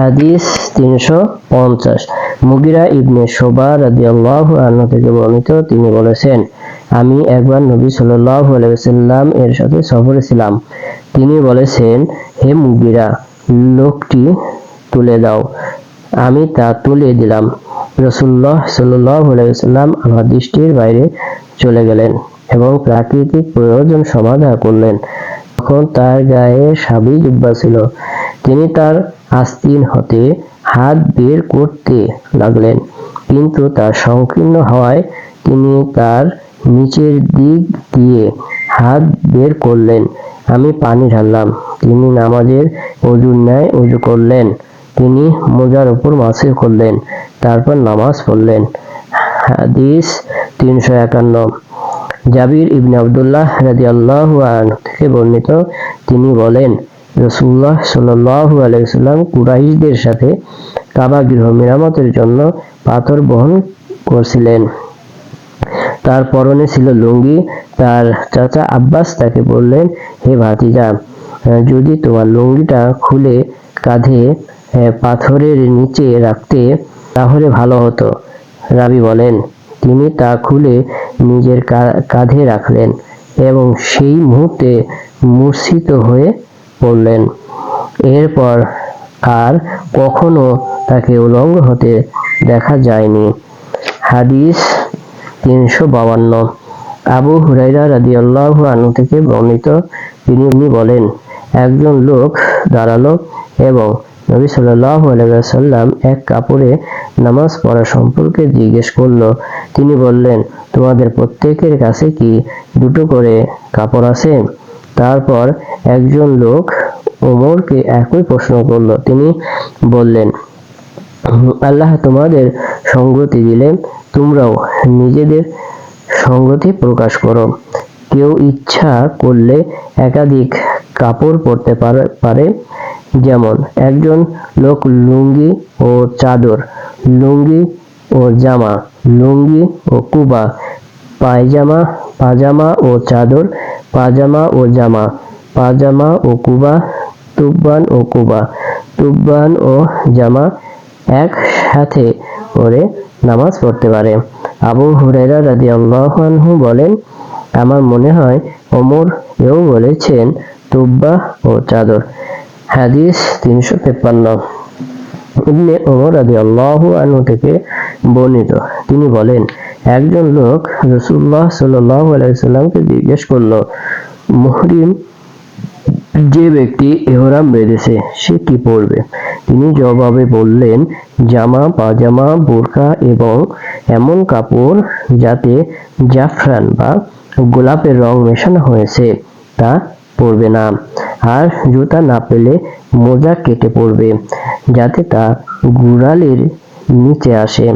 হাদিস 350। মুগিরা ইবনে শুবা রাদিয়াল্লাহু আনহু থেকে বর্ণিত, তিনি বলেছেন, আমি একবার নবী সাল্লাল্লাহু আলাইহি ওয়াসাল্লাম এর সাথে সফরে ছিলাম। তিনি বলেছেন, হে মুগিরা, লোকটি তুলে দাও। আমি তা তুলে দিলাম। রাসূলুল্লাহ সাল্লাল্লাহু আলাইহি ওয়াসাল্লাম আমার দৃষ্টির বাইরে চলে গেলেন এবং প্রাকৃতিক প্রয়োজন সমাধা করলেন। তখন তার গায়ে সাবি জুব্বা ছিল। তিনি তার আস্তিন হতে হাত বের করতে লাগলেন, কিন্তু তা সংকীর্ণ হওয়ায় তিনি তার নিচের দিক দিয়ে হাত বের করলেন। আমি পানি ঢাললাম। তিনি নামাজের ওযুর ন্যায় ওযু করলেন। তিনি মোজার উপর মাসি করলেন, তারপর নামাজ পড়লেন। হাদিস 351। জাবির ইবনে আব্দুল্লাহ রাদিয়াল্লাহু আনহু থেকে বর্ণিত, তিনি বলেন, রাসূলুল্লাহ সাল্লাল্লাহু আলাইহি ওয়াসাল্লাম কুরাইশদের সাথে কাবা গৃহ মেরামতের জন্য পাথর বহন করছিলেন। তার পরনে ছিল লুঙ্গি। তার চাচা আব্বাস তাকে বললেন, হে ভাতিজা, যদি তোমার লুঙ্গিটা খুলে কাঁধে পাথরের নিচে রাখতে তাহলে ভালো হতো। রাবী বলেন, তিনি তা খুলে নিজের কাঁধে রাখলেন এবং সেই মুহূর্তে মূর্ছিত হয়ে পড়লেন। এরপর আর কখনো তাকে উলঙ্গ হতে দেখা যায়নি। হাদিস 352। আবু হুরায়রা রাদিয়াল্লাহু আনহু থেকে বর্ণিত, তিনি বলেন, একজন লোক দাঁড়ালো এবং নবী সাল্লাল্লাহু আলাইহি ওয়াসাল্লাম এক কাপড়ে নামাজ পড়া সম্পর্কে জিজ্ঞেস করল। তিনি বললেন, তোমাদের প্রত্যেকের কাছে কি দুটো করে কাপড় আছে? তারপর একজন লোক ওমরকে একই প্রশ্ন করল। তিনি বললেন, আল্লাহ তোমাদের সংগতি দিলে তোমরাও নিজেদের সংগতি প্রকাশ করো। কেউ ইচ্ছা করলে একাধিক কাপড় পরতে পারে, যেমন একজন লোক লুঙ্গি ও চাদর, লুঙ্গি ও জামা, লুঙ্গি ও কুবা, পাজামা ও চাদর, পাজামা ও জামা, পাজামা ও কুবা, তুব্বান ও কুবা, তুব্বান ও জামা একসাথে পরে নামাজ পড়তে পারে। আবু হুরায়রা রাদিয়াল্লাহু আনহু বলেন, আমার মনে হয় ওমর এও বলেছেন তুব্বা ও চাদর। হাদিস 353। ইবনে ওমর রাদিয়াল্লাহু আনহু থেকে বর্ণিত, তিনি বলেন, একজন লোক রাসূলুল্লাহ সাল্লাল্লাহু আলাইহি ওয়াসাল্লামকে জিজ্ঞেস করল, মুহরিম যে ব্যক্তি ইহরাম বেঁধেছে সে কি পরবে? তিনি জবাবে বললেন, জামা, পাজামা, বোরকা এবং এমন কাপড় যাতে জাফরান বা গোলাপের রং মেশানো হয়েছে তা পরবে না। আর জুতা না পেলে মোজা কেটে পরবে, যাতে তা গোড়ালির নিচে আসে।